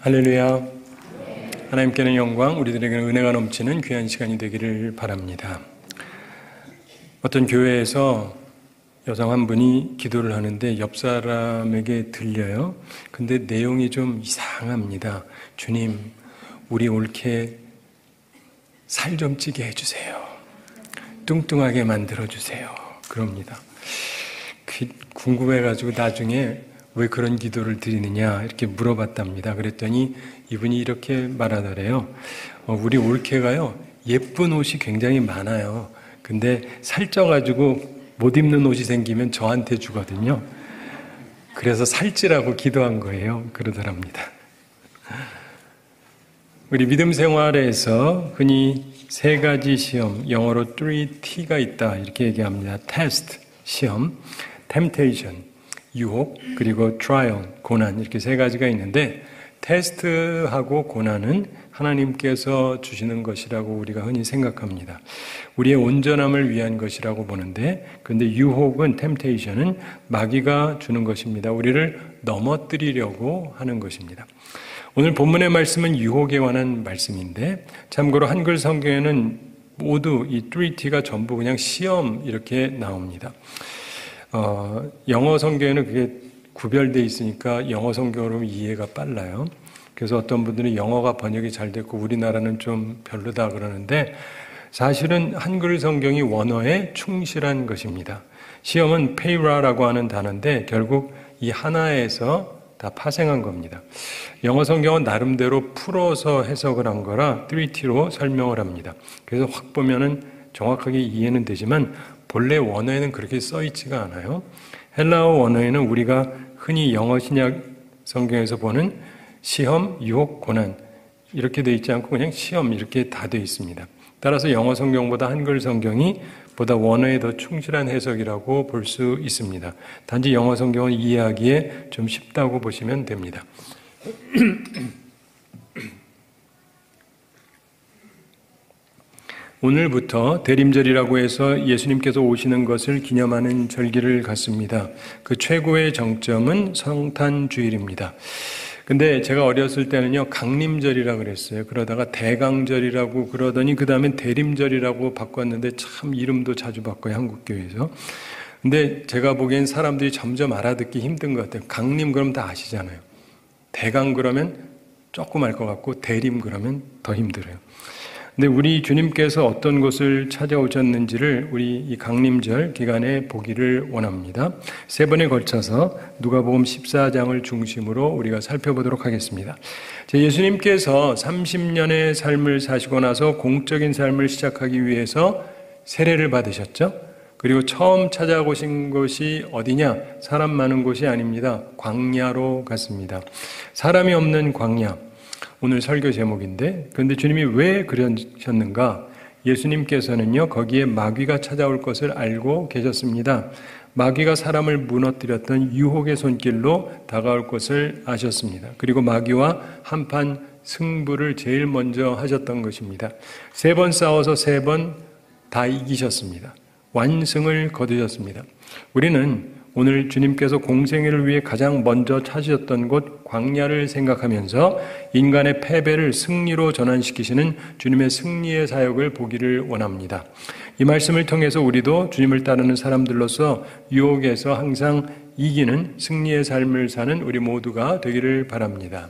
할렐루야. 하나님께는 영광, 우리들에게는 은혜가 넘치는 귀한 시간이 되기를 바랍니다. 어떤 교회에서 여성 한 분이 기도를 하는데 옆 사람에게 들려요. 근데 내용이 좀 이상합니다. 주님, 우리 올케 살 좀 찌게 해주세요. 뚱뚱하게 만들어주세요. 그럽니다. 궁금해가지고 나중에 왜 그런 기도를 드리느냐 이렇게 물어봤답니다. 그랬더니 이분이 이렇게 말하더래요. 우리 올케가요, 예쁜 옷이 굉장히 많아요. 근데 살쪄가지고 못 입는 옷이 생기면 저한테 주거든요. 그래서 살찌라고 기도한 거예요. 그러더랍니다. 우리 믿음 생활에서 흔히 세 가지 시험, 영어로 3T가 있다 이렇게 얘기합니다. 테스트, 시험, temptation, 유혹, 그리고 trial, 고난, 이렇게 세 가지가 있는데 테스트하고 고난은 하나님께서 주시는 것이라고 우리가 흔히 생각합니다. 우리의 온전함을 위한 것이라고 보는데, 근데 유혹은, temptation은 마귀가 주는 것입니다. 우리를 넘어뜨리려고 하는 것입니다. 오늘 본문의 말씀은 유혹에 관한 말씀인데, 참고로 한글 성경에는 모두 이 3T가 전부 그냥 시험 이렇게 나옵니다. 영어 성경에는 그게 구별되어 있으니까 영어 성경으로 이해가 빨라요. 그래서 어떤 분들은 영어가 번역이 잘 됐고 우리나라는 좀 별로다 그러는데, 사실은 한글 성경이 원어에 충실한 것입니다. 시험은 페이라라고 하는 단어인데 결국 이 하나에서 다 파생한 겁니다. 영어 성경은 나름대로 풀어서 해석을 한 거라 3T로 설명을 합니다. 그래서 확 보면은 정확하게 이해는 되지만 본래 원어에는 그렇게 써 있지가 않아요. 헬라어 원어에는 우리가 흔히 영어 신약 성경에서 보는 시험, 유혹, 고난 이렇게 돼 있지 않고 그냥 시험 이렇게 다 돼 있습니다. 따라서 영어 성경보다 한글 성경이 보다 원어에 더 충실한 해석이라고 볼 수 있습니다. 단지 영어 성경을 이해하기에 좀 쉽다고 보시면 됩니다. 오늘부터 대림절이라고 해서 예수님께서 오시는 것을 기념하는 절기를 갖습니다. 그 최고의 정점은 성탄주일입니다. 근데 제가 어렸을 때는요, 강림절이라고 그랬어요. 그러다가 대강절이라고 그러더니 그 다음엔 대림절이라고 바꿨는데 참 이름도 자주 바꿔요, 한국교회에서. 근데 제가 보기엔 사람들이 점점 알아듣기 힘든 것 같아요. 강림 그럼 다 아시잖아요. 대강 그러면 조금 알 것 같고 대림 그러면 더 힘들어요. 근데 우리 주님께서 어떤 곳을 찾아오셨는지를 우리 이 강림절 기간에 보기를 원합니다. 세 번에 걸쳐서 누가복음 14장을 중심으로 우리가 살펴보도록 하겠습니다. 예수님께서 30년의 삶을 사시고 나서 공적인 삶을 시작하기 위해서 세례를 받으셨죠. 그리고 처음 찾아오신 곳이 어디냐? 사람 많은 곳이 아닙니다. 광야로 갔습니다. 사람이 없는 광야. 오늘 설교 제목인데, 그런데 주님이 왜 그러셨는가? 예수님께서는요, 거기에 마귀가 찾아올 것을 알고 계셨습니다. 마귀가 사람을 무너뜨렸던 유혹의 손길로 다가올 것을 아셨습니다. 그리고 마귀와 한판 승부를 제일 먼저 하셨던 것입니다. 3번 싸워서 3번 다 이기셨습니다. 완승을 거두셨습니다. 우리는 오늘 주님께서 공생애를 위해 가장 먼저 찾으셨던 곳 광야를 생각하면서 인간의 패배를 승리로 전환시키시는 주님의 승리의 사역을 보기를 원합니다. 이 말씀을 통해서 우리도 주님을 따르는 사람들로서 유혹에서 항상 이기는 승리의 삶을 사는 우리 모두가 되기를 바랍니다.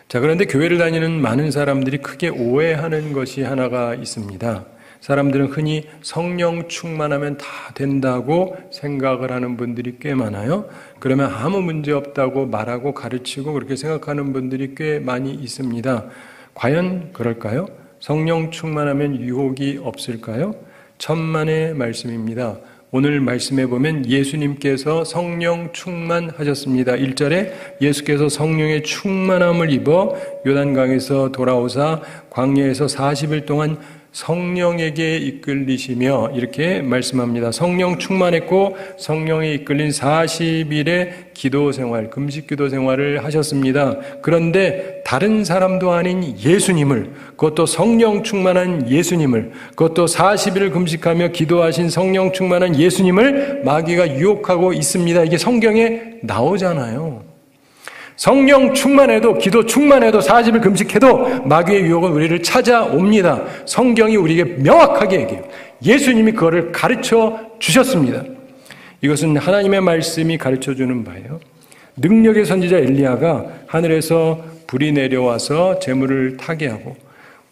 자, 그런데 교회를 다니는 많은 사람들이 크게 오해하는 것이 하나가 있습니다. 사람들은 흔히 성령 충만하면 다 된다고 생각을 하는 분들이 꽤 많아요. 그러면 아무 문제 없다고 말하고 가르치고 그렇게 생각하는 분들이 꽤 많이 있습니다. 과연 그럴까요? 성령 충만하면 유혹이 없을까요? 천만의 말씀입니다. 오늘 말씀에 보면 예수님께서 성령 충만하셨습니다. 1절에 예수께서 성령의 충만함을 입어 요단강에서 돌아오사 광야에서 40일 동안 성령에게 이끌리시며 이렇게 말씀합니다. 성령 충만했고 성령에 이끌린 40일의 기도 생활, 금식 기도 생활을 하셨습니다. 그런데 다른 사람도 아닌 예수님을, 그것도 성령 충만한 예수님을, 그것도 40일을 금식하며 기도하신 성령 충만한 예수님을 마귀가 유혹하고 있습니다. 이게 성경에 나오잖아요. 성령 충만해도, 기도 충만해도, 40일 금식해도 마귀의 유혹은 우리를 찾아옵니다. 성경이 우리에게 명확하게 얘기해요. 예수님이 그거를 가르쳐 주셨습니다. 이것은 하나님의 말씀이 가르쳐 주는 바예요. 능력의 선지자 엘리야가 하늘에서 불이 내려와서 재물을 타게 하고,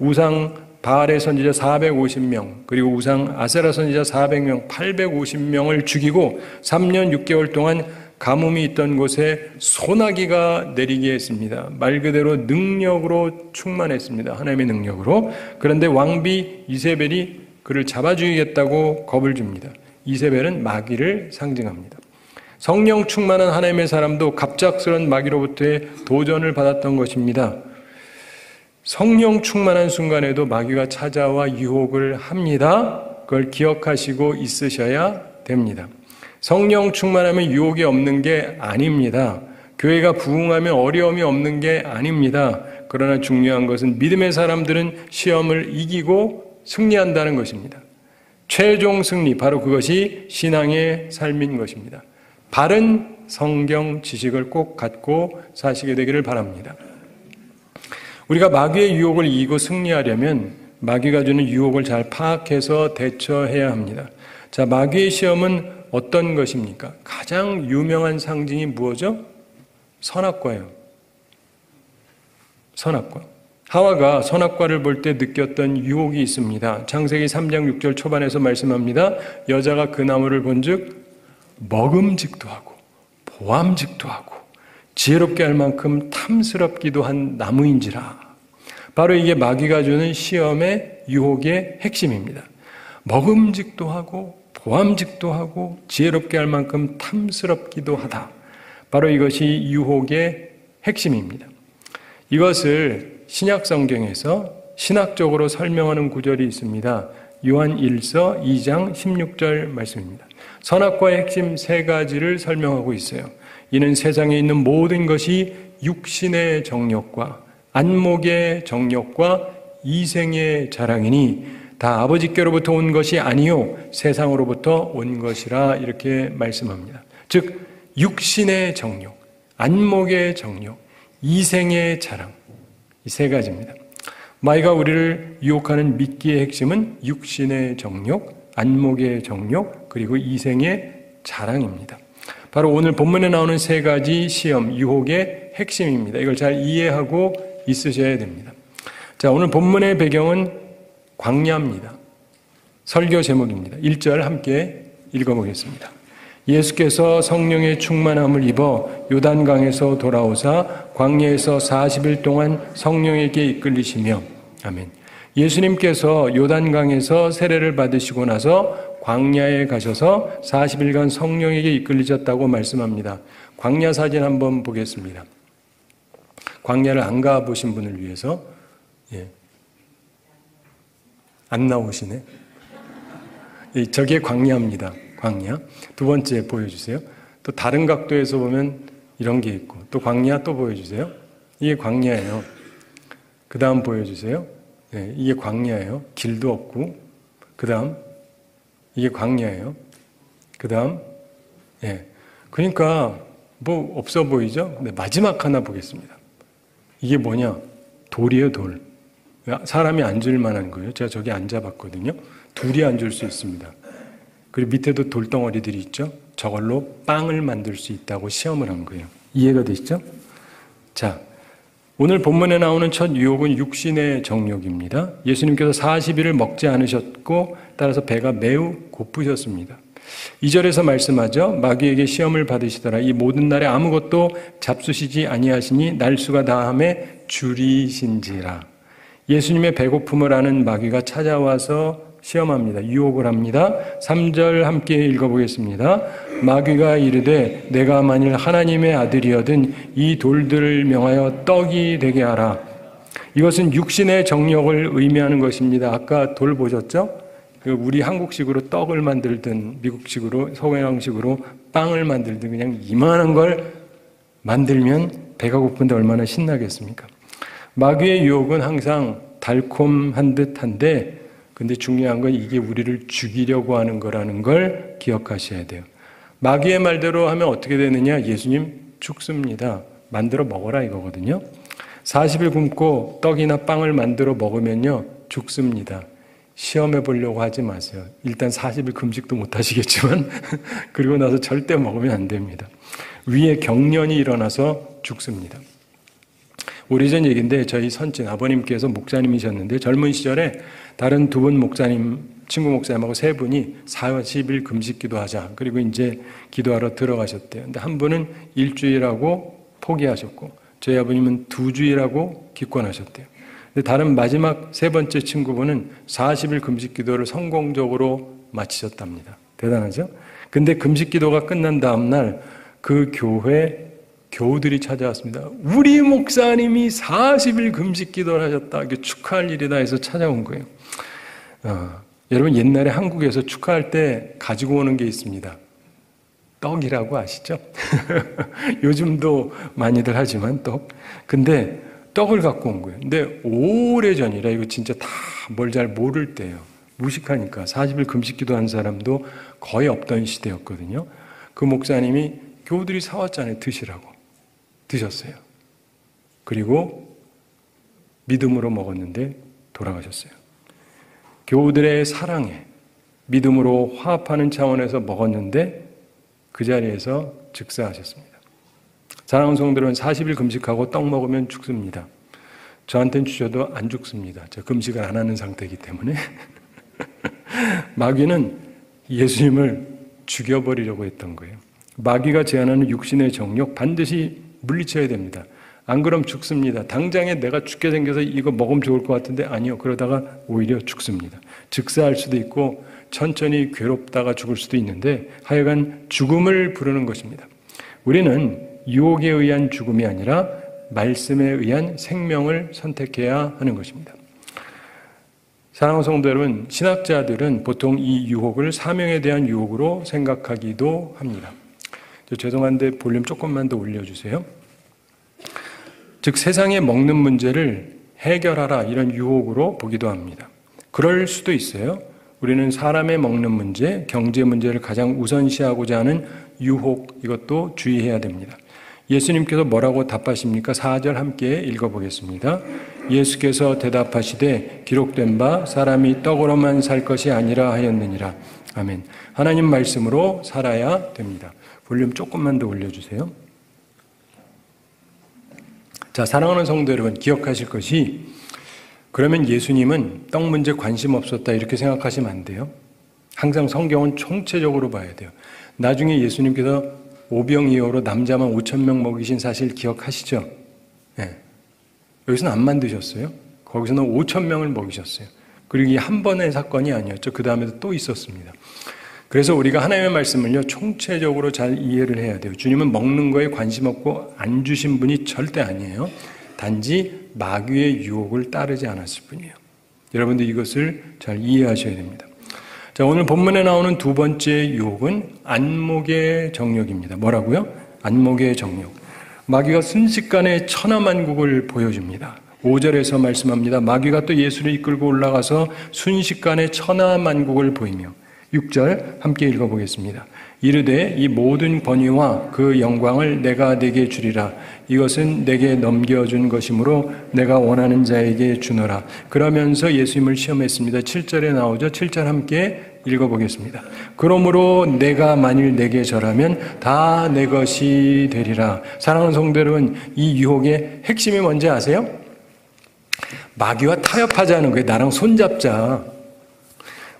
우상 바알의 선지자 450명, 그리고 우상 아세라 선지자 400명, 850명을 죽이고 3년 6개월 동안 가뭄이 있던 곳에 소나기가 내리게 했습니다. 말 그대로 능력으로 충만했습니다. 하나님의 능력으로. 그런데 왕비 이세벨이 그를 잡아 죽이겠다고 겁을 줍니다. 이세벨은 마귀를 상징합니다. 성령 충만한 하나님의 사람도 갑작스런 마귀로부터의 도전을 받았던 것입니다. 성령 충만한 순간에도 마귀가 찾아와 유혹을 합니다. 그걸 기억하시고 있으셔야 됩니다. 성령 충만하면 유혹이 없는 게 아닙니다. 교회가 부흥하면 어려움이 없는 게 아닙니다. 그러나 중요한 것은 믿음의 사람들은 시험을 이기고 승리한다는 것입니다. 최종 승리, 바로 그것이 신앙의 삶인 것입니다. 바른 성경 지식을 꼭 갖고 사시게 되기를 바랍니다. 우리가 마귀의 유혹을 이기고 승리하려면 마귀가 주는 유혹을 잘 파악해서 대처해야 합니다. 자, 마귀의 시험은 어떤 것입니까? 가장 유명한 상징이 무엇이죠? 선악과예요. 선악과. 하와가 선악과를 볼 때 느꼈던 유혹이 있습니다. 창세기 3장 6절 초반에서 말씀합니다. 여자가 그 나무를 본즉 먹음직도 하고 보암직도 하고 지혜롭게 할 만큼 탐스럽기도 한 나무인지라. 바로 이게 마귀가 주는 시험의 유혹의 핵심입니다. 먹음직도 하고 보암직도 하고 지혜롭게 할 만큼 탐스럽기도 하다. 바로 이것이 유혹의 핵심입니다. 이것을 신약 성경에서 신학적으로 설명하는 구절이 있습니다. 요한 1서 2장 16절 말씀입니다. 선악과의 핵심 3가지를 설명하고 있어요. 이는 세상에 있는 모든 것이 육신의 정욕과 안목의 정욕과 이생의 자랑이니 다 아버지께로부터 온 것이 아니요 세상으로부터 온 것이라, 이렇게 말씀합니다. 즉 육신의 정욕, 안목의 정욕, 이생의 자랑, 이 3가지입니다. 마귀가 우리를 유혹하는 미끼의 핵심은 육신의 정욕, 안목의 정욕, 그리고 이생의 자랑입니다. 바로 오늘 본문에 나오는 3가지 시험, 유혹의 핵심입니다. 이걸 잘 이해하고 있으셔야 됩니다. 자, 오늘 본문의 배경은 광야입니다. 설교 제목입니다. 1절 함께 읽어보겠습니다. 예수께서 성령의 충만함을 입어 요단강에서 돌아오사 광야에서 40일 동안 성령에게 이끌리시며, 아멘. 예수님께서 요단강에서 세례를 받으시고 나서 광야에 가셔서 40일간 성령에게 이끌리셨다고 말씀합니다. 광야 사진 한번 보겠습니다. 광야를 안 가보신 분을 위해서. 안 나오시네. 저게 광야입니다. 광야. 2번째 보여주세요. 또 다른 각도에서 보면 이런 게 있고, 또 광야 또 보여주세요. 이게 광야예요. 그 다음 보여주세요. 이게 광야예요. 길도 없고. 그 다음 이게 광야예요. 그 다음 그러니까 뭐 없어 보이죠? 네, 마지막 하나 보겠습니다. 이게 뭐냐? 돌이에요, 돌. 사람이 앉을 만한 거예요. 제가 저기 앉아봤거든요. 둘이 앉을 수 있습니다. 그리고 밑에도 돌덩어리들이 있죠. 저걸로 빵을 만들 수 있다고 시험을 한 거예요. 이해가 되시죠? 자, 오늘 본문에 나오는 첫 유혹은 육신의 정욕입니다. 예수님께서 40일을 먹지 않으셨고 따라서 배가 매우 고프셨습니다. 2절에서 말씀하죠. 마귀에게 시험을 받으시더라. 이 모든 날에 아무것도 잡수시지 아니하시니 날수가 다함에 줄이신지라. 예수님의 배고픔을 아는 마귀가 찾아와서 시험합니다. 유혹을 합니다. 3절 함께 읽어보겠습니다. 마귀가 이르되 내가 만일 하나님의 아들이여든 이 돌들을 명하여 떡이 되게 하라. 이것은 육신의 정욕을 의미하는 것입니다. 아까 돌 보셨죠? 우리 한국식으로 떡을 만들든 미국식으로 서양식으로 빵을 만들든 그냥 이만한 걸 만들면 배가 고픈데 얼마나 신나겠습니까? 마귀의 유혹은 항상 달콤한 듯한데 근데 중요한 건 이게 우리를 죽이려고 하는 거라는 걸 기억하셔야 돼요. 마귀의 말대로 하면 어떻게 되느냐? 예수님 죽습니다. 만들어 먹어라 이거거든요. 40일 굶고 떡이나 빵을 만들어 먹으면요 죽습니다. 시험해 보려고 하지 마세요. 일단 40일 금식도 못 하시겠지만 그리고 나서 절대 먹으면 안 됩니다. 위에 경련이 일어나서 죽습니다. 오래전 얘기인데 저희 선친 아버님께서 목사님이셨는데 젊은 시절에 다른 두 분 목사님, 친구 목사님하고 세 분이 40일 금식 기도하자. 그리고 이제 기도하러 들어가셨대요. 근데 한 분은 일주일하고 포기하셨고 저희 아버님은 2주일하고 기권하셨대요. 근데 다른 마지막 세 번째 친구분은 40일 금식 기도를 성공적으로 마치셨답니다. 대단하죠? 근데 금식 기도가 끝난 다음 날 그 교회 교우들이 찾아왔습니다. 우리 목사님이 40일 금식 기도를 하셨다. 이게 축하할 일이다 해서 찾아온 거예요. 여러분 옛날에 한국에서 축하할 때 가지고 오는 게 있습니다. 떡이라고 아시죠? 요즘도 많이들 하지만 떡. 근데 떡을 갖고 온 거예요. 근데 오래전이라 이거 진짜 다 뭘 잘 모를 때예요. 무식하니까 40일 금식 기도한 사람도 거의 없던 시대였거든요. 그 목사님이 교우들이 사왔잖아요. 드시라고. 드셨어요. 그리고 믿음으로 먹었는데 돌아가셨어요. 교우들의 사랑에 믿음으로 화합하는 차원에서 먹었는데 그 자리에서 즉사하셨습니다. 사랑하는 성도들은 40일 금식하고 떡 먹으면 죽습니다. 저한테는 주셔도 안 죽습니다. 저 금식을 안 하는 상태이기 때문에. 마귀는 예수님을 죽여버리려고 했던 거예요. 마귀가 제안하는 육신의 정욕 반드시 물리쳐야 됩니다. 안 그럼 죽습니다. 당장에 내가 죽게 생겨서 이거 먹으면 좋을 것 같은데 아니요. 그러다가 오히려 죽습니다. 즉사할 수도 있고 천천히 괴롭다가 죽을 수도 있는데 하여간 죽음을 부르는 것입니다. 우리는 유혹에 의한 죽음이 아니라 말씀에 의한 생명을 선택해야 하는 것입니다. 사랑하는 성도 여러분, 신학자들은 보통 이 유혹을 사명에 대한 유혹으로 생각하기도 합니다. 죄송한데 볼륨 조금만 더 올려주세요. 즉 세상의 먹는 문제를 해결하라 이런 유혹으로 보기도 합니다. 그럴 수도 있어요. 우리는 사람의 먹는 문제, 경제 문제를 가장 우선시하고자 하는 유혹 이것도 주의해야 됩니다. 예수님께서 뭐라고 답하십니까? 4절 함께 읽어보겠습니다. 예수께서 대답하시되 기록된 바 사람이 떡으로만 살 것이 아니라 하였느니라. 아멘. 하나님 말씀으로 살아야 됩니다. 볼륨 조금만 더 올려주세요. 자, 사랑하는 성도 여러분, 기억하실 것이 그러면 예수님은 떡 문제 관심 없었다 이렇게 생각하시면 안 돼요. 항상 성경은 총체적으로 봐야 돼요. 나중에 예수님께서 오병이어로 남자만 5,000명 먹이신 사실 기억하시죠? 네. 여기서는 안 만드셨어요. 거기서는 5,000명을 먹이셨어요. 그리고 이게 한 번의 사건이 아니었죠. 그 다음에도 또 있었습니다. 그래서 우리가 하나님의 말씀을요 총체적으로 잘 이해를 해야 돼요. 주님은 먹는 거에 관심 없고 안 주신 분이 절대 아니에요. 단지 마귀의 유혹을 따르지 않았을 뿐이에요. 여러분들 이것을 잘 이해하셔야 됩니다. 자, 오늘 본문에 나오는 두 번째 유혹은 안목의 정욕입니다. 뭐라고요? 안목의 정욕. 마귀가 순식간에 천하만국을 보여줍니다. 5절에서 말씀합니다. 마귀가 또 예수를 이끌고 올라가서 순식간에 천하만국을 보이며 6절 함께 읽어보겠습니다. 이르되 이 모든 권위와 그 영광을 내가 네게 주리라. 이것은 내게 넘겨준 것이므로 내가 원하는 자에게 주노라. 그러면서 예수님을 시험했습니다. 7절에 나오죠. 7절 함께 읽어보겠습니다. 그러므로 내가 만일 내게 절하면 다 내 것이 되리라. 사랑하는 성도 여러분, 이 유혹의 핵심이 뭔지 아세요? 마귀와 타협하자는 거예요. 나랑 손잡자.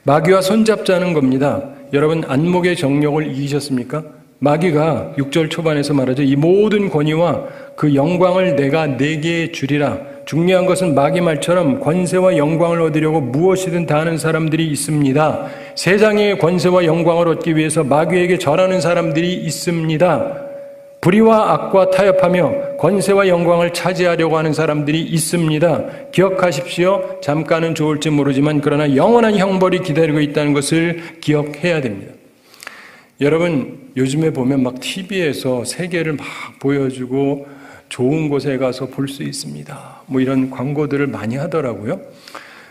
마귀와 손잡자는 겁니다. 여러분 안목의 정욕을 이기셨습니까? 마귀가 6절 초반에서 말하죠. 이 모든 권위와 그 영광을 내가 네게 주리라. 중요한 것은 마귀 말처럼 권세와 영광을 얻으려고 무엇이든 다 하는 사람들이 있습니다. 세상의 권세와 영광을 얻기 위해서 마귀에게 절하는 사람들이 있습니다. 불의와 악과 타협하며 권세와 영광을 차지하려고 하는 사람들이 있습니다. 기억하십시오. 잠깐은 좋을지 모르지만 그러나 영원한 형벌이 기다리고 있다는 것을 기억해야 됩니다. 여러분 요즘에 보면 막 TV에서 세계를 막 보여주고 좋은 곳에 가서 볼 수 있습니다. 뭐 이런 광고들을 많이 하더라고요.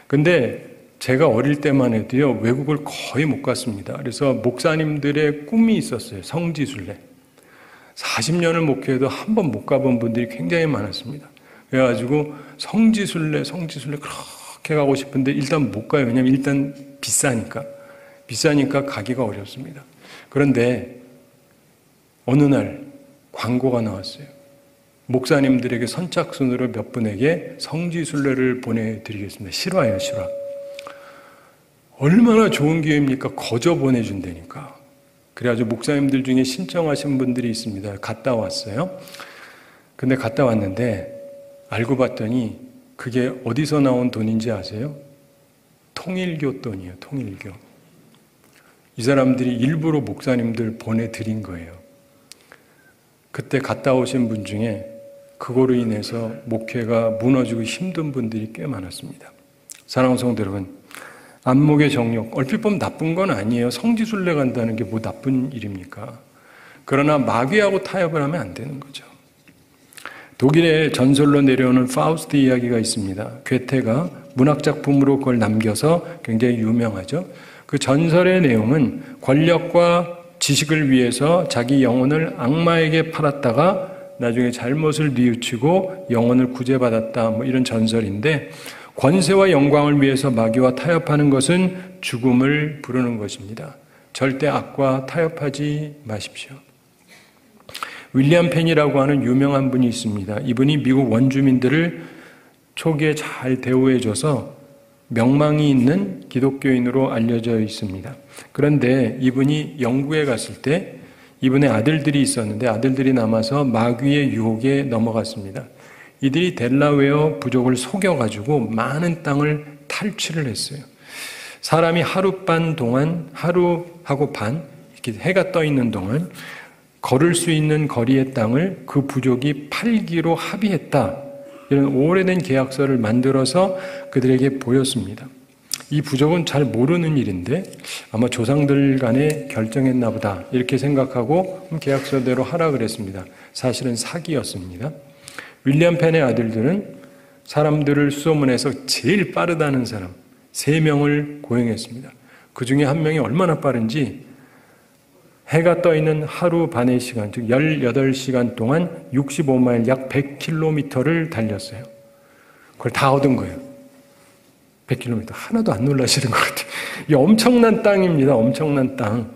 근데 제가 어릴 때만 해도요 외국을 거의 못 갔습니다. 그래서 목사님들의 꿈이 있었어요. 성지순례. 40년을 목회해도 한 번 못 가본 분들이 굉장히 많았습니다. 그래가지고 성지순례 그렇게 가고 싶은데 일단 못 가요. 왜냐하면 일단 비싸니까 가기가 어렵습니다. 그런데 어느 날 광고가 나왔어요. 목사님들에게 선착순으로 몇 분에게 성지순례를 보내드리겠습니다. 실화예요, 실화. 얼마나 좋은 기회입니까? 거저 보내준다니까. 그래가지고 목사님들 중에 신청하신 분들이 있습니다. 갔다 왔어요. 근데 갔다 왔는데 알고 봤더니 그게 어디서 나온 돈인지 아세요? 통일교 돈이에요. 통일교. 이 사람들이 일부러 목사님들 보내드린 거예요. 그때 갔다 오신 분 중에 그거로 인해서 목회가 무너지고 힘든 분들이 꽤 많았습니다. 사랑하는 성도 여러분, 안목의 정욕, 얼핏 보면 나쁜 건 아니에요. 성지순례 간다는 게 뭐 나쁜 일입니까? 그러나 마귀하고 타협을 하면 안 되는 거죠. 독일의 전설로 내려오는 파우스트 이야기가 있습니다. 괴테가 문학작품으로 그걸 남겨서 굉장히 유명하죠. 그 전설의 내용은 권력과 지식을 위해서 자기 영혼을 악마에게 팔았다가 나중에 잘못을 뉘우치고 영혼을 구제받았다, 뭐 이런 전설인데, 권세와 영광을 위해서 마귀와 타협하는 것은 죽음을 부르는 것입니다. 절대 악과 타협하지 마십시오. 윌리엄 펜이라고 하는 유명한 분이 있습니다. 이분이 미국 원주민들을 초기에 잘 대우해줘서 명망이 있는 기독교인으로 알려져 있습니다. 그런데 이분이 영국에 갔을 때 이분의 아들들이 있었는데 아들들이 남아서 마귀의 유혹에 넘어갔습니다. 이들이 델라웨어 부족을 속여가지고 많은 땅을 탈취를 했어요. 사람이 하루하고 반 이렇게 해가 떠 있는 동안 걸을 수 있는 거리의 땅을 그 부족이 팔기로 합의했다. 이런 오래된 계약서를 만들어서 그들에게 보였습니다. 이 부족은 잘 모르는 일인데 아마 조상들 간에 결정했나 보다 이렇게 생각하고 계약서대로 하라 그랬습니다. 사실은 사기였습니다. 윌리엄 펜의 아들들은 사람들을 수소문해서 제일 빠르다는 사람 3명을 고용했습니다. 그 중에 한 명이 얼마나 빠른지 해가 떠 있는 하루 반의 시간, 즉 18시간 동안 65마일 약 100km를 달렸어요. 그걸 다 얻은 거예요. 100km. 하나도 안 놀라시는 것 같아요. 이 엄청난 땅입니다. 엄청난 땅.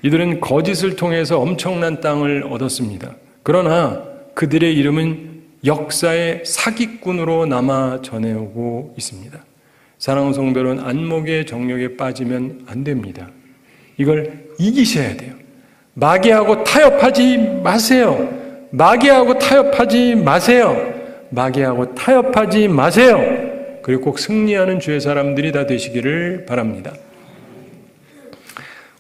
이들은 거짓을 통해서 엄청난 땅을 얻었습니다. 그러나 그들의 이름은 역사의 사기꾼으로 남아 전해오고 있습니다. 사랑하는 성도 여러분, 안목의 정욕에 빠지면 안 됩니다. 이걸 이기셔야 돼요. 마귀하고 타협하지 마세요. 마귀하고 타협하지 마세요. 마귀하고 타협하지 마세요. 그리고 꼭 승리하는 주의 사람들이 다 되시기를 바랍니다.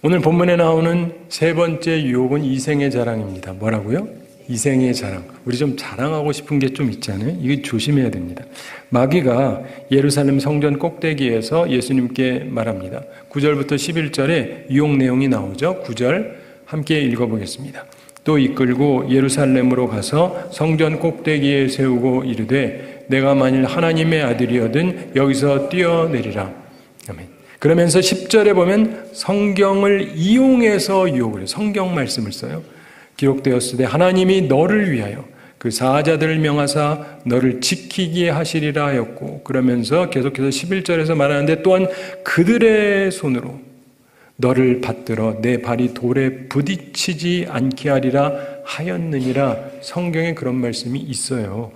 오늘 본문에 나오는 3번째 유혹은 이생의 자랑입니다. 뭐라고요? 이생의 자랑. 우리 좀 자랑하고 싶은 게 좀 있잖아요. 이거 조심해야 됩니다. 마귀가 예루살렘 성전 꼭대기에서 예수님께 말합니다. 9절부터 11절에 유혹 내용이 나오죠. 9절 함께 읽어보겠습니다. 또 이끌고 예루살렘으로 가서 성전 꼭대기에 세우고 이르되 내가 만일 하나님의 아들이거든 여기서 뛰어내리라. 아멘. 그러면서 10절에 보면 성경을 이용해서 유혹을 해요. 성경 말씀을 써요. 기록되었을 때 하나님이 너를 위하여 그 사자들을 명하사 너를 지키게 하시리라 하였고, 그러면서 계속해서 11절에서 말하는데 또한 그들의 손으로 너를 받들어 내 발이 돌에 부딪히지 않게 하리라 하였느니라. 성경에 그런 말씀이 있어요.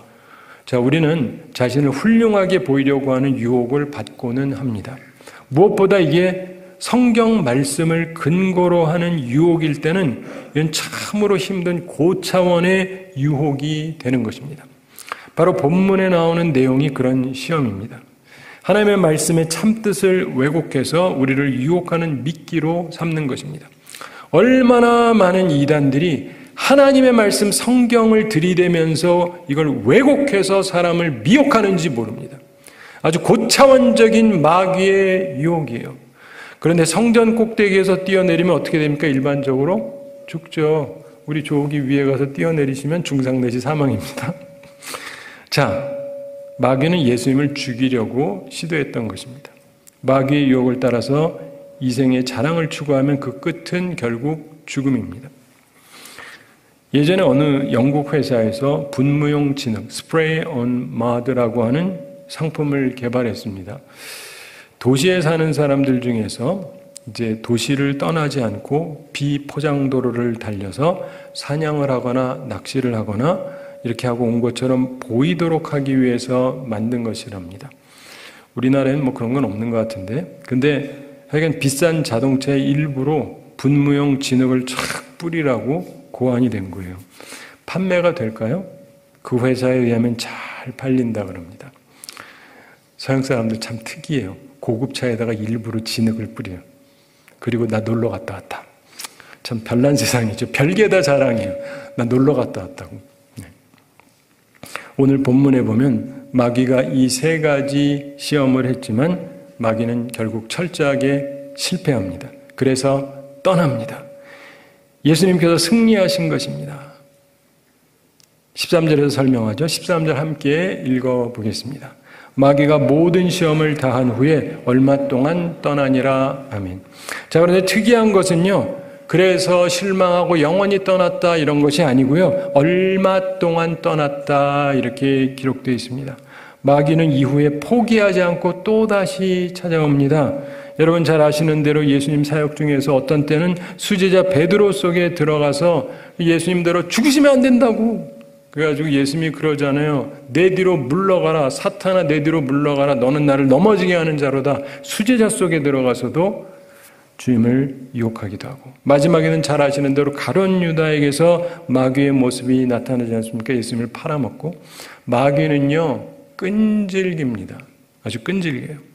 자, 우리는 자신을 훌륭하게 보이려고 하는 유혹을 받고는 합니다. 무엇보다 이게 성경 말씀을 근거로 하는 유혹일 때는 이건 참으로 힘든 고차원의 유혹이 되는 것입니다. 바로 본문에 나오는 내용이 그런 시험입니다. 하나님의 말씀의 참뜻을 왜곡해서 우리를 유혹하는 미끼로 삼는 것입니다. 얼마나 많은 이단들이 하나님의 말씀 성경을 들이대면서 이걸 왜곡해서 사람을 미혹하는지 모릅니다. 아주 고차원적인 마귀의 유혹이에요. 그런데 성전 꼭대기에서 뛰어내리면 어떻게 됩니까? 일반적으로 죽죠. 우리 조기 위에 가서 뛰어내리시면 중상 내지 사망입니다. 자, 마귀는 예수님을 죽이려고 시도했던 것입니다. 마귀의 유혹을 따라서 이생의 자랑을 추구하면 그 끝은 결국 죽음입니다. 예전에 어느 영국 회사에서 분무용 진흙, 스프레이 온 마드라고 하는 상품을 개발했습니다. 도시에 사는 사람들 중에서 이제 도시를 떠나지 않고 비포장도로를 달려서 사냥을 하거나 낚시를 하거나 이렇게 하고 온 것처럼 보이도록 하기 위해서 만든 것이랍니다. 우리나라에는 뭐 그런 건 없는 것 같은데, 근데 하여간 비싼 자동차의 일부로 분무용 진흙을 쫙 뿌리라고 고안이 된 거예요. 판매가 될까요? 그 회사에 의하면 잘 팔린다 그럽니다. 서양 사람들 참 특이해요. 고급차에다가 일부러 진흙을 뿌려요. 그리고 나 놀러 갔다 왔다. 참 별난 세상이죠. 별게 다 자랑이에요. 나 놀러 갔다 왔다고. 네. 오늘 본문에 보면 마귀가 이 세 가지 시험을 했지만 마귀는 결국 철저하게 실패합니다. 그래서 떠납니다. 예수님께서 승리하신 것입니다. 13절에서 설명하죠. 13절 함께 읽어보겠습니다. 마귀가 모든 시험을 다한 후에 얼마 동안 떠나니라. 아멘. 자, 그런데 특이한 것은요, 그래서 실망하고 영원히 떠났다 이런 것이 아니고요, 얼마 동안 떠났다 이렇게 기록되어 있습니다. 마귀는 이후에 포기하지 않고 또다시 찾아옵니다. 여러분 잘 아시는 대로 예수님 사역 중에서 어떤 때는 수제자 베드로 속에 들어가서 예수님대로 죽으시면 안 된다고, 그래가지고 예수님이 그러잖아요. 내 뒤로 물러가라. 사탄아, 내 뒤로 물러가라. 너는 나를 넘어지게 하는 자로다. 수제자 속에 들어가서도 주님을 유혹하기도 하고, 마지막에는 잘 아시는 대로 가룟 유다에게서 마귀의 모습이 나타나지 않습니까? 예수님을 팔아먹고. 마귀는요, 끈질깁니다. 아주 끈질겨요.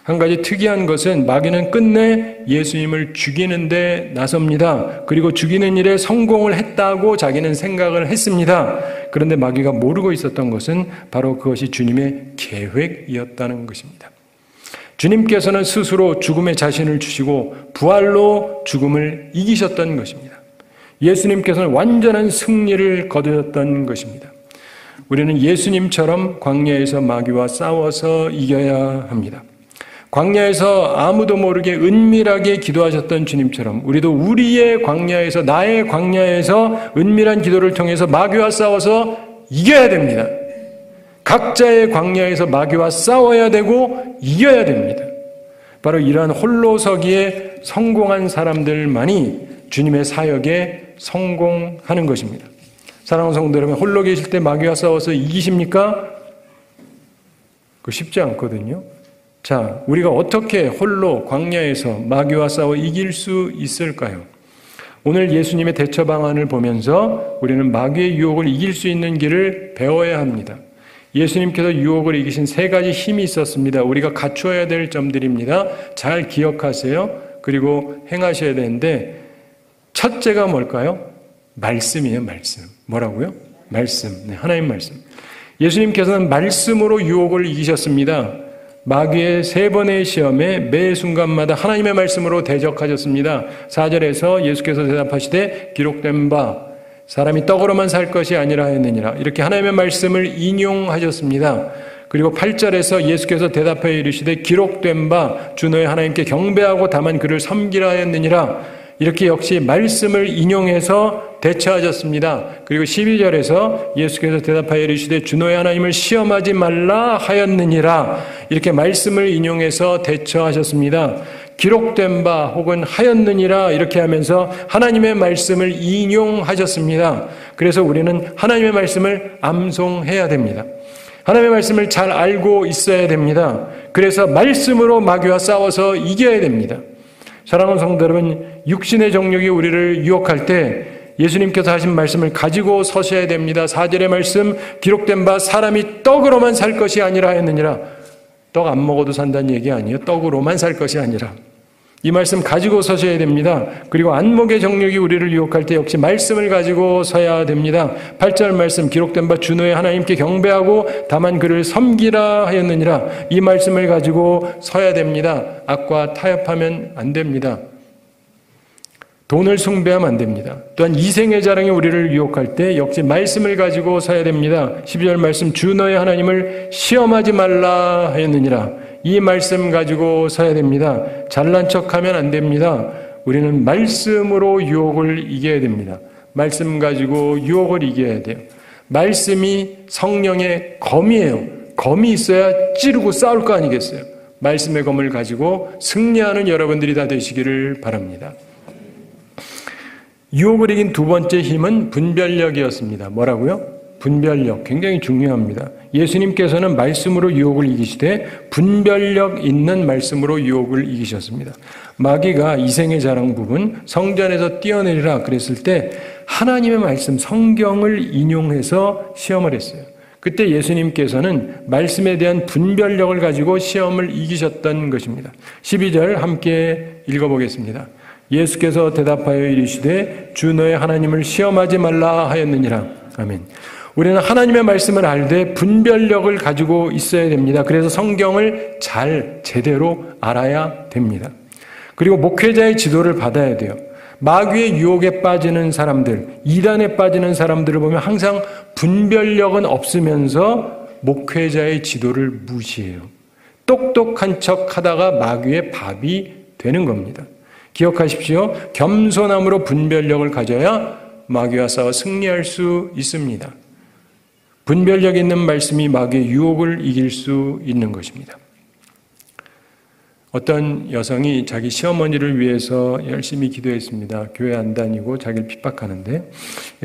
한 가지 특이한 것은 마귀는 끝내 예수님을 죽이는데 나섭니다. 그리고 죽이는 일에 성공을 했다고 자기는 생각을 했습니다. 그런데 마귀가 모르고 있었던 것은 바로 그것이 주님의 계획이었다는 것입니다. 주님께서는 스스로 죽음의 자신을 주시고 부활로 죽음을 이기셨던 것입니다. 예수님께서는 완전한 승리를 거두셨던 것입니다. 우리는 예수님처럼 광야에서 마귀와 싸워서 이겨야 합니다. 광야에서 아무도 모르게 은밀하게 기도하셨던 주님처럼 우리도 우리의 광야에서, 나의 광야에서 은밀한 기도를 통해서 마귀와 싸워서 이겨야 됩니다. 각자의 광야에서 마귀와 싸워야 되고 이겨야 됩니다. 바로 이러한 홀로서기에 성공한 사람들만이 주님의 사역에 성공하는 것입니다. 사랑하는 성도 여러분, 홀로 계실 때 마귀와 싸워서 이기십니까? 그거 쉽지 않거든요. 자, 우리가 어떻게 홀로 광야에서 마귀와 싸워 이길 수 있을까요? 오늘 예수님의 대처 방안을 보면서 우리는 마귀의 유혹을 이길 수 있는 길을 배워야 합니다. 예수님께서 유혹을 이기신 세 가지 힘이 있었습니다. 우리가 갖추어야 될 점들입니다. 잘 기억하세요. 그리고 행하셔야 되는데, 첫째가 뭘까요? 말씀이에요, 말씀. 뭐라고요? 말씀. 네, 하나님 말씀. 예수님께서는 말씀으로 유혹을 이기셨습니다. 마귀의 세 번의 시험에 매 순간마다 하나님의 말씀으로 대적하셨습니다. 4절에서 예수께서 대답하시되 기록된 바 사람이 떡으로만 살 것이 아니라 했느니라. 이렇게 하나님의 말씀을 인용하셨습니다. 그리고 8절에서 예수께서 대답하여 이르시되 기록된 바 주 너의 하나님께 경배하고 다만 그를 섬기라 하였느니라. 이렇게 역시 말씀을 인용해서 대처하셨습니다. 그리고 12절에서 예수께서 대답하여 이르시되 주 너의 하나님을 시험하지 말라 하였느니라. 이렇게 말씀을 인용해서 대처하셨습니다. 기록된 바 혹은 하였느니라 이렇게 하면서 하나님의 말씀을 인용하셨습니다. 그래서 우리는 하나님의 말씀을 암송해야 됩니다. 하나님의 말씀을 잘 알고 있어야 됩니다. 그래서 말씀으로 마귀와 싸워서 이겨야 됩니다. 사랑하는 성도 여러분, 육신의 정욕이 우리를 유혹할 때 예수님께서 하신 말씀을 가지고 서셔야 됩니다. 4절의 말씀, 기록된 바 사람이 떡으로만 살 것이 아니라 했느니라. 떡 안 먹어도 산다는 얘기 아니에요. 떡으로만 살 것이 아니라. 이 말씀 가지고 서셔야 됩니다. 그리고 안목의 정욕이 우리를 유혹할 때 역시 말씀을 가지고 서야 됩니다. 8절 말씀, 기록된 바 주 너의 하나님께 경배하고 다만 그를 섬기라 하였느니라. 이 말씀을 가지고 서야 됩니다. 악과 타협하면 안 됩니다. 돈을 숭배하면 안 됩니다. 또한 이생의 자랑이 우리를 유혹할 때 역시 말씀을 가지고 서야 됩니다. 12절 말씀, 주 너의 하나님을 시험하지 말라 하였느니라. 이 말씀 가지고 서야 됩니다. 잘난 척하면 안 됩니다. 우리는 말씀으로 유혹을 이겨야 됩니다. 말씀 가지고 유혹을 이겨야 돼요. 말씀이 성령의 검이에요. 검이 있어야 찌르고 싸울 거 아니겠어요? 말씀의 검을 가지고 승리하는 여러분들이 다 되시기를 바랍니다. 유혹을 이긴 두 번째 힘은 분별력이었습니다. 뭐라고요? 분별력. 굉장히 중요합니다. 예수님께서는 말씀으로 유혹을 이기시되 분별력 있는 말씀으로 유혹을 이기셨습니다. 마귀가 이생의 자랑 부분 성전에서 뛰어내리라 그랬을 때 하나님의 말씀 성경을 인용해서 시험을 했어요. 그때 예수님께서는 말씀에 대한 분별력을 가지고 시험을 이기셨던 것입니다. 12절 함께 읽어보겠습니다. 예수께서 대답하여 이르시되 주 너의 하나님을 시험하지 말라 하였느니라. 아멘. 우리는 하나님의 말씀을 알되 분별력을 가지고 있어야 됩니다. 그래서 성경을 제대로 알아야 됩니다. 그리고 목회자의 지도를 받아야 돼요. 마귀의 유혹에 빠지는 사람들, 이단에 빠지는 사람들을 보면 항상 분별력은 없으면서 목회자의 지도를 무시해요. 똑똑한 척 하다가 마귀의 밥이 되는 겁니다. 기억하십시오. 겸손함으로 분별력을 가져야 마귀와 싸워 승리할 수 있습니다. 분별력 있는 말씀이 마귀의 유혹을 이길 수 있는 것입니다. 어떤 여성이 자기 시어머니를 위해서 열심히 기도했습니다. 교회 안 다니고 자기를 핍박하는데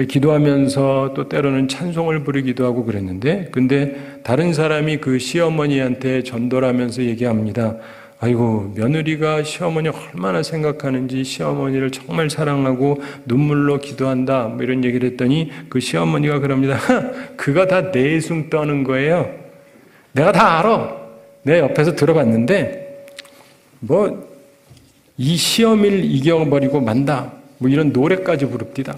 기도하면서 또 때로는 찬송을 부르기도 하고 그랬는데 근데 다른 사람이 그 시어머니한테 전도를 하면서 얘기합니다. 아이고 며느리가 시어머니 얼마나 생각하는지 시어머니를 정말 사랑하고 눈물로 기도한다 뭐 이런 얘기를 했더니 그 시어머니가 그럽니다. 그거 다 내숭 떠는 거예요. 내가 다 알아. 내 옆에서 들어봤는데 뭐 이 시험을 이겨버리고 만다 뭐 이런 노래까지 부릅디다.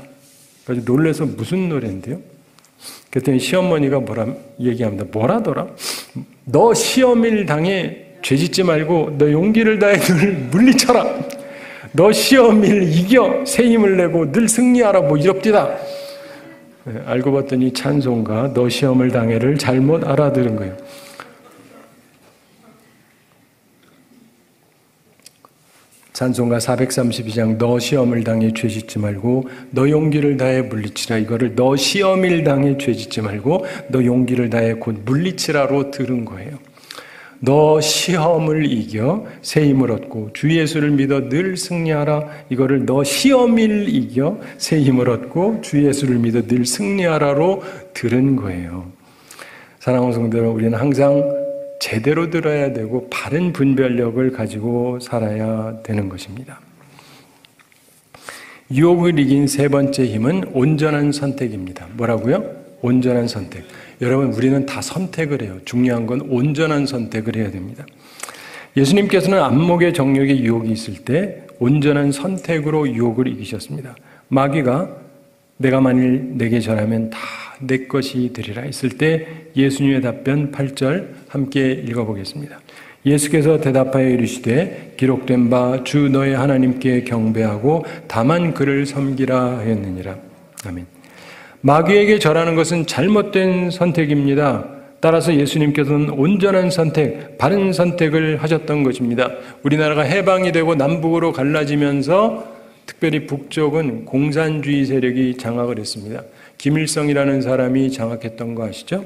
그래서 놀래서 무슨 노래인데요? 그랬더니 시어머니가 얘기합니다. 뭐라더라? 너 시험을 당해 죄짓지 말고 너 용기를 다해 늘 물리쳐라. 너 시험을 이겨 새 힘을 내고 늘 승리하라 뭐 이럽디다. 알고 봤더니 찬송가 너 시험을 당해를 잘못 알아들은 거예요. 찬송가 432장 너 시험을 당해 죄짓지 말고 너 용기를 다해 물리치라. 이거를 너 시험을 당해 죄짓지 말고 너 용기를 다해 곧 물리치라로 들은 거예요. 너 시험을 이겨 새 힘을 얻고 주 예수를 믿어 늘 승리하라. 이거를 너 시험을 이겨 새 힘을 얻고 주 예수를 믿어 늘 승리하라로 들은 거예요. 사랑하는 성도 여러분, 우리는 항상 제대로 들어야 되고 바른 분별력을 가지고 살아야 되는 것입니다. 유혹을 이긴 세 번째 힘은 온전한 선택입니다. 뭐라고요? 온전한 선택. 여러분, 우리는 다 선택을 해요. 중요한 건 온전한 선택을 해야 됩니다. 예수님께서는 안목의 정욕의 유혹이 있을 때 온전한 선택으로 유혹을 이기셨습니다. 마귀가 내가 만일 내게 절하면 다 내 것이 되리라 했을 때 예수님의 답변 8절 함께 읽어보겠습니다. 예수께서 대답하여 이르시되 기록된 바 주 너의 하나님께 경배하고 다만 그를 섬기라 하였느니라. 아멘. 마귀에게 절하는 것은 잘못된 선택입니다. 따라서 예수님께서는 온전한 선택, 바른 선택을 하셨던 것입니다. 우리나라가 해방이 되고 남북으로 갈라지면서 특별히 북쪽은 공산주의 세력이 장악을 했습니다. 김일성이라는 사람이 장악했던 거 아시죠?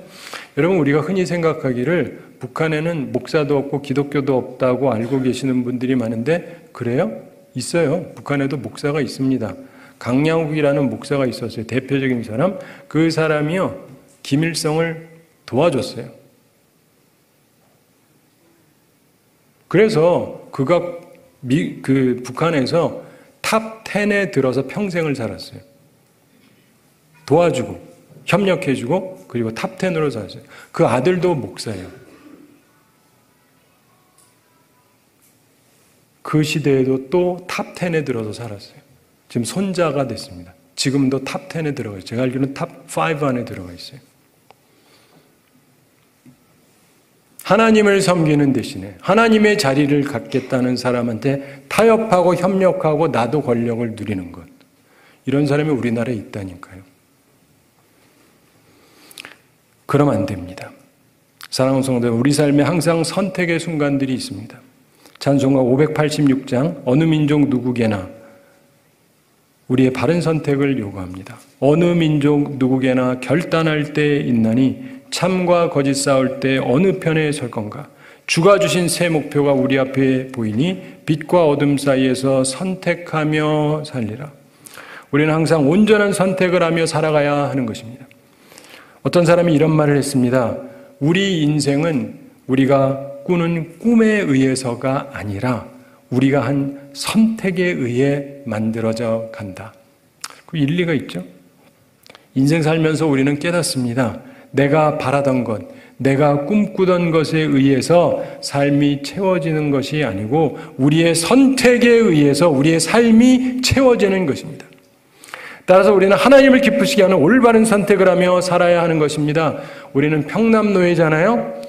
여러분, 우리가 흔히 생각하기를 북한에는 목사도 없고 기독교도 없다고 알고 계시는 분들이 많은데 그래요? 있어요. 북한에도 목사가 있습니다. 강양욱이라는 목사가 있었어요. 대표적인 사람. 그 사람이요, 김일성을 도와줬어요. 그래서 그가 북한에서 탑 10에 들어서 평생을 살았어요. 도와주고 협력해주고 그리고 탑 10으로 살았어요. 그 아들도 목사예요. 그 시대에도 또 탑 10에 들어서 살았어요. 지금 손자가 됐습니다. 지금도 탑 10에 들어가 있어요. 제가 알기로는 탑 5 안에 들어가 있어요. 하나님을 섬기는 대신에 하나님의 자리를 갖겠다는 사람한테 타협하고 협력하고 나도 권력을 누리는 것. 이런 사람이 우리나라에 있다니까요. 그러면 안 됩니다. 사랑하는 성도 여러분, 우리 삶에 항상 선택의 순간들이 있습니다. 찬송가 586장 어느 민족 누구게나 우리의 바른 선택을 요구합니다. 어느 민족 누구게나 결단할 때 있나니 참과 거짓 싸울 때 어느 편에 설 건가? 주가 주신 새 목표가 우리 앞에 보이니 빛과 어둠 사이에서 선택하며 살리라. 우리는 항상 온전한 선택을 하며 살아가야 하는 것입니다. 어떤 사람이 이런 말을 했습니다. 우리 인생은 우리가 꾸는 꿈에 의해서가 아니라 우리가 한 선택에 의해 만들어져 간다. 그 일리가 있죠. 인생 살면서 우리는 깨닫습니다. 내가 바라던 것, 내가 꿈꾸던 것에 의해서 삶이 채워지는 것이 아니고 우리의 선택에 의해서 우리의 삶이 채워지는 것입니다. 따라서 우리는 하나님을 기쁘시게 하는 올바른 선택을 하며 살아야 하는 것입니다. 우리는 평남노예잖아요.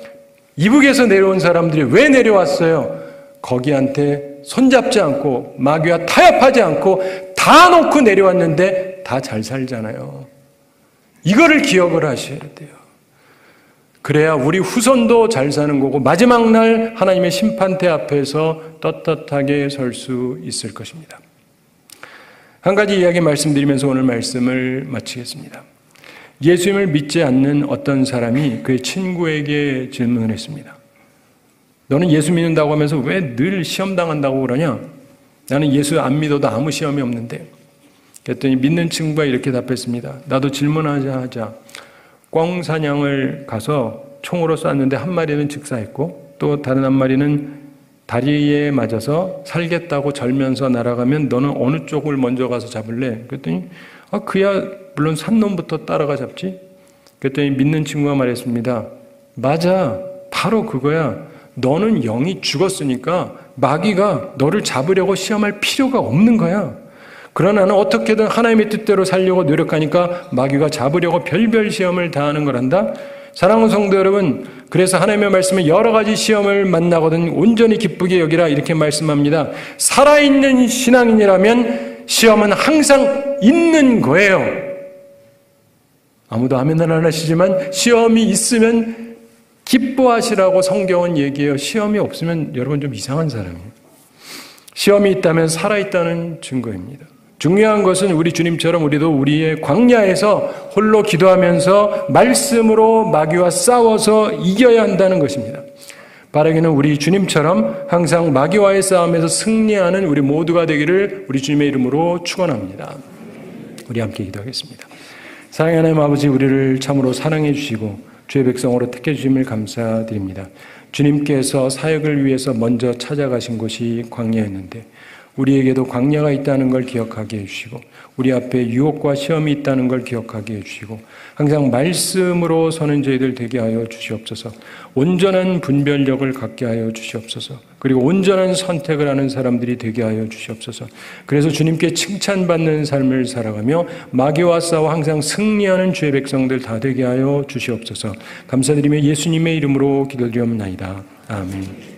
이북에서 내려온 사람들이 왜 내려왔어요? 거기한테 손잡지 않고 마귀와 타협하지 않고 다 놓고 내려왔는데 다 잘 살잖아요. 이거를 기억을 하셔야 돼요. 그래야 우리 후손도 잘 사는 거고 마지막 날 하나님의 심판대 앞에서 떳떳하게 설 수 있을 것입니다. 한 가지 이야기 말씀드리면서 오늘 말씀을 마치겠습니다. 예수님을 믿지 않는 어떤 사람이 그의 친구에게 질문을 했습니다. 너는 예수 믿는다고 하면서 왜 늘 시험 당한다고 그러냐? 나는 예수 안 믿어도 아무 시험이 없는데. 그랬더니 믿는 친구가 이렇게 답했습니다. 나도 질문하자. 꿩 사냥을 가서 총으로 쐈는데 한 마리는 즉사했고 또 다른 한 마리는 다리에 맞아서 살겠다고 절면서 날아가면 너는 어느 쪽을 먼저 가서 잡을래? 그랬더니 그야 물론 산 놈부터 따라가 잡지. 그랬더니 믿는 친구가 말했습니다. 맞아, 바로 그거야. 너는 영이 죽었으니까 마귀가 너를 잡으려고 시험할 필요가 없는 거야. 그러나 나는 어떻게든 하나님의 뜻대로 살려고 노력하니까 마귀가 잡으려고 별별 시험을 당하는 거란다. 사랑하는 성도 여러분, 그래서 하나님의 말씀은 여러 가지 시험을 만나거든 온전히 기쁘게 여기라 이렇게 말씀합니다. 살아있는 신앙인이라면 시험은 항상 있는 거예요. 아무도 아멘 안 하시지만 시험이 있으면 기뻐하시라고 성경은 얘기해요. 시험이 없으면 여러분 좀 이상한 사람이에요. 시험이 있다면 살아있다는 증거입니다. 중요한 것은 우리 주님처럼 우리도 우리의 광야에서 홀로 기도하면서 말씀으로 마귀와 싸워서 이겨야 한다는 것입니다. 바라기는 우리 주님처럼 항상 마귀와의 싸움에서 승리하는 우리 모두가 되기를 우리 주님의 이름으로 축원합니다. 우리 함께 기도하겠습니다. 사랑하는 하나님 아버지, 우리를 참으로 사랑해 주시고 주의 백성으로 택해 주심을 감사드립니다. 주님께서 사역을 위해서 먼저 찾아가신 곳이 광야였는데 우리에게도 광야가 있다는 걸 기억하게 해주시고 우리 앞에 유혹과 시험이 있다는 걸 기억하게 해주시고 항상 말씀으로 서는 저희들 되게 하여 주시옵소서. 온전한 분별력을 갖게 하여 주시옵소서. 그리고 온전한 선택을 하는 사람들이 되게 하여 주시옵소서. 그래서 주님께 칭찬받는 삶을 살아가며 마귀와 싸워 항상 승리하는 주의 백성들 다 되게 하여 주시옵소서. 감사드리며 예수님의 이름으로 기도드리옵나이다. 아멘.